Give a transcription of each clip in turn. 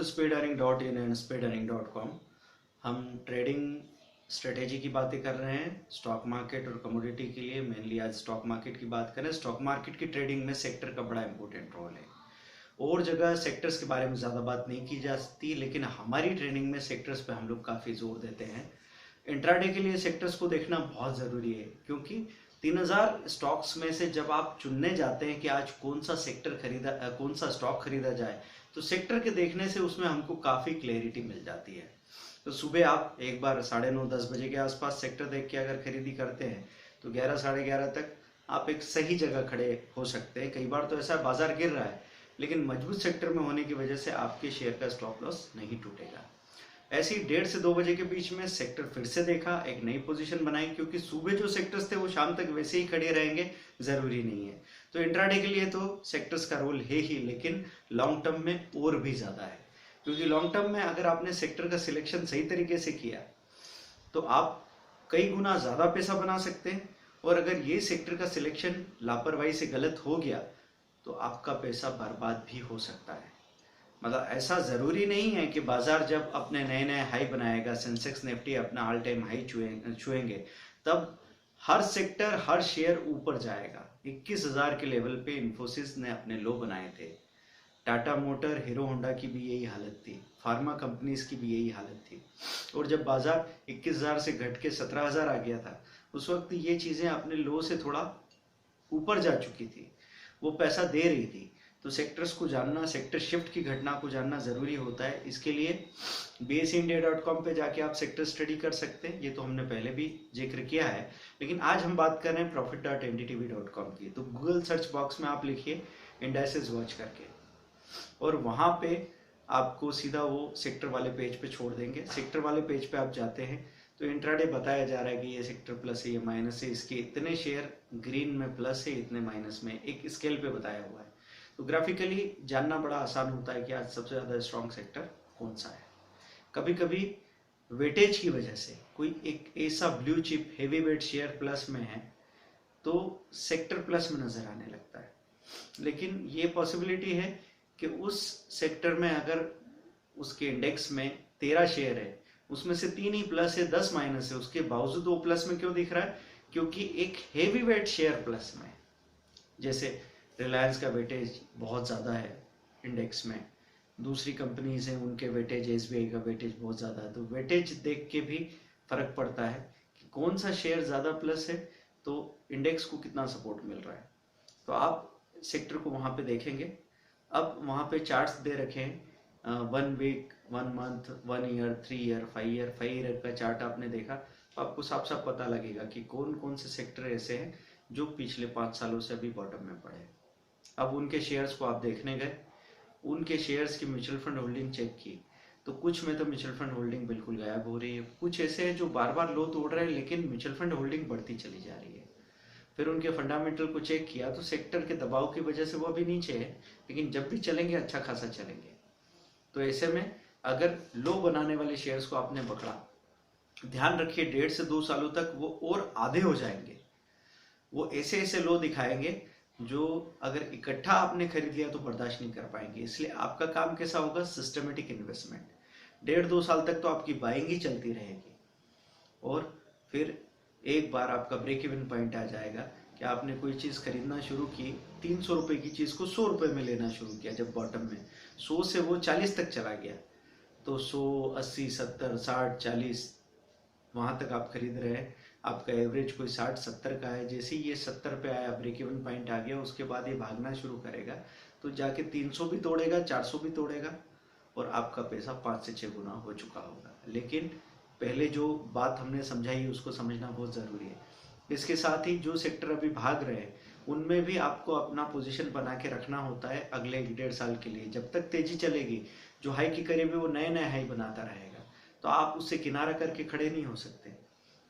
To speedearning.in and speedearning.com। हम trading strategy की बातें कर रहे हैं स्टॉक मार्केट और कमोडिटी के लिए। मेनली आज स्टॉक मार्केट की बात करें। स्टॉक मार्केट की ट्रेडिंग में सेक्टर का बड़ा इंपॉर्टेंट रोल है। और जगह सेक्टर्स के बारे में ज़्यादा बात नहीं की जा सकती, लेकिन हमारी ट्रेडिंग में सेक्टर्स पे हम लोग काफ़ी जोर देते हैं। इंट्राडे के लिए सेक्टर्स को देखना बहुत ज़रूरी है, क्योंकि 3000 स्टॉक्स में से जब आप चुनने जाते हैं कि आज कौन सा सेक्टर खरीदा, कौन सा स्टॉक खरीदा जाए, तो सेक्टर के देखने से उसमें हमको काफ़ी क्लैरिटी मिल जाती है। तो सुबह आप एक बार 9:30-10 बजे के आसपास सेक्टर देख के अगर खरीदी करते हैं तो 11-11:30 तक आप एक सही जगह खड़े हो सकते हैं। कई बार तो ऐसा बाजार गिर रहा है, लेकिन मजबूत सेक्टर में होने की वजह से आपके शेयर का स्टॉप लॉस नहीं टूटेगा। ऐसे ही 1:30 से 2 बजे के बीच में सेक्टर फिर से देखा, एक नई पोजीशन बनाई, क्योंकि सुबह जो सेक्टर्स थे वो शाम तक वैसे ही खड़े रहेंगे, जरूरी नहीं है। तो इंट्राडे के लिए तो सेक्टर्स का रोल है ही, लेकिन लॉन्ग टर्म में और भी ज्यादा है, क्योंकि लॉन्ग टर्म में अगर आपने सेक्टर का सिलेक्शन सही तरीके से किया तो आप कई गुना ज्यादा पैसा बना सकते हैं। और अगर ये सेक्टर का सिलेक्शन लापरवाही से गलत हो गया तो आपका पैसा बर्बाद भी हो सकता है। मतलब ऐसा जरूरी नहीं है कि बाजार जब अपने नए नए हाई बनाएगा, सेंसेक्स निफ्टी अपना ऑल टाइम हाई छुएंगे, तब हर सेक्टर हर शेयर ऊपर जाएगा। 21,000 के लेवल पे इन्फोसिस ने अपने लो बनाए थे। टाटा मोटर, हीरो होंडा की भी यही हालत थी, फार्मा कंपनीज की भी यही हालत थी। और जब बाजार 21,000 से घट के 17,000 आ गया था, उस वक्त ये चीजें अपने लो से थोड़ा ऊपर जा चुकी थी, वो पैसा दे रही थी। तो सेक्टर्स को जानना, सेक्टर शिफ्ट की घटना को जानना जरूरी होता है। इसके लिए BSEindia.com पे जाके आप सेक्टर स्टडी कर सकते हैं, ये तो हमने पहले भी जिक्र किया है। लेकिन आज हम बात कर रहे हैं profit.ndtv.com की। तो गूगल सर्च बॉक्स में आप लिखिए इंडाइसेस वॉच करके, और वहां पे आपको सीधा वो सेक्टर वाले पेज पे छोड़ देंगे। सेक्टर वाले पेज पे आप जाते हैं तो इंट्राडे बताया जा रहा है कि ये सेक्टर प्लस है, ये माइनस है, इसके इतने शेयर ग्रीन में प्लस है, इतने माइनस में, एक स्केल पे बताया हुआ है। तो ग्राफिकली जानना बड़ा आसान होता है कि आज सबसे ज्यादा स्ट्रॉन्ग सेक्टर कौन सा है। कभी कभी वेटेज की वजह से कोई एक ऐसा blue chip heavy weight share plus में है तो सेक्टर प्लस में नजर आने लगता है। लेकिन ये पॉसिबिलिटी है कि उस सेक्टर में अगर उसके इंडेक्स में 13 शेयर है, उसमें से 3 ही प्लस है, 10 माइनस है, उसके बावजूद वो प्लस में क्यों दिख रहा है? क्योंकि एक हेवी वेट शेयर प्लस में, जैसे रिलायंस का वेटेज बहुत ज़्यादा है इंडेक्स में, दूसरी कंपनीज हैं उनके वेटेज, SBI का वेटेज बहुत ज़्यादा है। तो वेटेज देख के भी फर्क पड़ता है कि कौन सा शेयर ज़्यादा प्लस है, तो इंडेक्स को कितना सपोर्ट मिल रहा है। तो आप सेक्टर को वहाँ पे देखेंगे। अब वहाँ पे चार्ट्स दे रखे हैं, 1 week, 1 month, 1 year, 3 year, 5 year, 5 year का चार्ट आपने देखा तो आपको साफ साफ पता लगेगा कि कौन कौन से सेक्टर ऐसे हैं जो पिछले 5 सालों से अभी बॉटम में पड़े। अब उनके शेयर्स को आप देखने गए, उनके शेयर्स की म्यूचुअल फंड होल्डिंग चेक की, तो कुछ में तो म्यूचुअल फंड होल्डिंग बिल्कुल गायब हो रही है, कुछ ऐसे हैं जो बार बार लो तोड़ रहे हैं लेकिन म्यूचुअल फंड होल्डिंग बढ़ती चली जा रही है। फिर उनके फंडामेंटल को चेक किया तो सेक्टर के दबाव की वजह से वो अभी नीचे है, लेकिन जब भी चलेंगे अच्छा खासा चलेंगे। तो ऐसे में अगर लो बनाने वाले शेयर्स को आपने पकड़ा, ध्यान रखिए 1.5 से 2 सालों तक वो और आधे हो जाएंगे। वो ऐसे ऐसे लो दिखाएंगे जो अगर इकट्ठा आपने खरीद लिया तो बर्दाश्त नहीं कर पाएंगे। इसलिए आपका काम कैसा होगा? Systematic investment. 1.5-2 साल तक तो आपकी बाइंग ही चलती रहेगी, और फिर एक बार आपका ब्रेक इवन पॉइंट आ जाएगा कि आपने कोई चीज खरीदना शुरू की, 300 रुपए की चीज को 100 रुपए में लेना शुरू किया। जब बॉटम में 100 से वो 40 तक चला गया, तो 100, 80, 70, 60, 40 वहां तक आप खरीद रहे हैं। आपका एवरेज कोई 60-70 का है। जैसे ही ये 70 पे आया, ब्रेक इवन पॉइंट आ गया, उसके बाद ये भागना शुरू करेगा, तो जाके 300 भी तोड़ेगा, 400 भी तोड़ेगा, और आपका पैसा 5 से 6 गुना हो चुका होगा। लेकिन पहले जो बात हमने समझाई उसको समझना बहुत जरूरी है। इसके साथ ही जो सेक्टर अभी भाग रहे हैं उनमें भी आपको अपना पोजीशन बना के रखना होता है अगले 1.5 साल के लिए। जब तक तेजी चलेगी, जो हाई की करीब है वो नए नए हाई बनाता रहेगा, तो आप उससे किनारा करके खड़े नहीं हो सकते।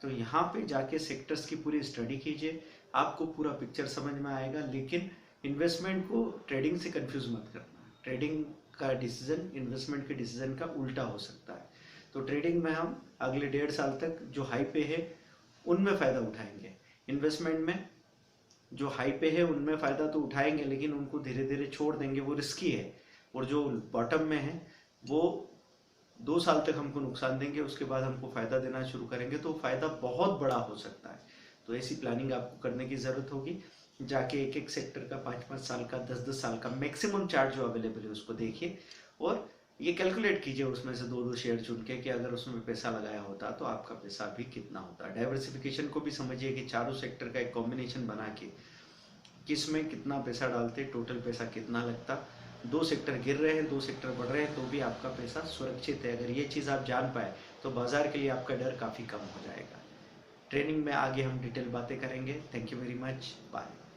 तो यहाँ पे जाके सेक्टर्स की पूरी स्टडी कीजिए, आपको पूरा पिक्चर समझ में आएगा। लेकिन इन्वेस्टमेंट को ट्रेडिंग से कंफ्यूज मत करना। ट्रेडिंग का डिसीजन इन्वेस्टमेंट के डिसीजन का उल्टा हो सकता है। तो ट्रेडिंग में हम अगले 1.5 साल तक जो हाई पे है उनमें फायदा उठाएंगे, इन्वेस्टमेंट में जो हाई पे है उनमें फायदा तो उठाएंगे, लेकिन उनको धीरे धीरे छोड़ देंगे, वो रिस्की है। और जो बॉटम में है वो 2 साल तक हमको नुकसान देंगे, उसके बाद हमको फायदा देना शुरू करेंगे, तो फायदा बहुत बड़ा हो सकता है। तो ऐसी प्लानिंग आपको करने की जरूरत होगी। जाके एक एक सेक्टर का 5-5 साल का 10-10 साल का मैक्सिमम चार्ट जो अवेलेबल है उसको देखिए, और ये कैलकुलेट कीजिए उसमें से 2-2 शेयर चुन के कि अगर उसमें पैसा लगाया होता तो आपका पैसा भी कितना होता। डाइवर्सिफिकेशन को भी समझिए कि चारों सेक्टर का एक कॉम्बिनेशन बना के किस में कितना पैसा डालते, टोटल पैसा कितना लगता। 2 सेक्टर गिर रहे हैं, 2 सेक्टर बढ़ रहे हैं, तो भी आपका पैसा सुरक्षित है। अगर ये चीज़ आप जान पाए तो बाजार के लिए आपका डर काफ़ी कम हो जाएगा। ट्रेनिंग में आगे हम डिटेल बातें करेंगे। Thank you very much, bye.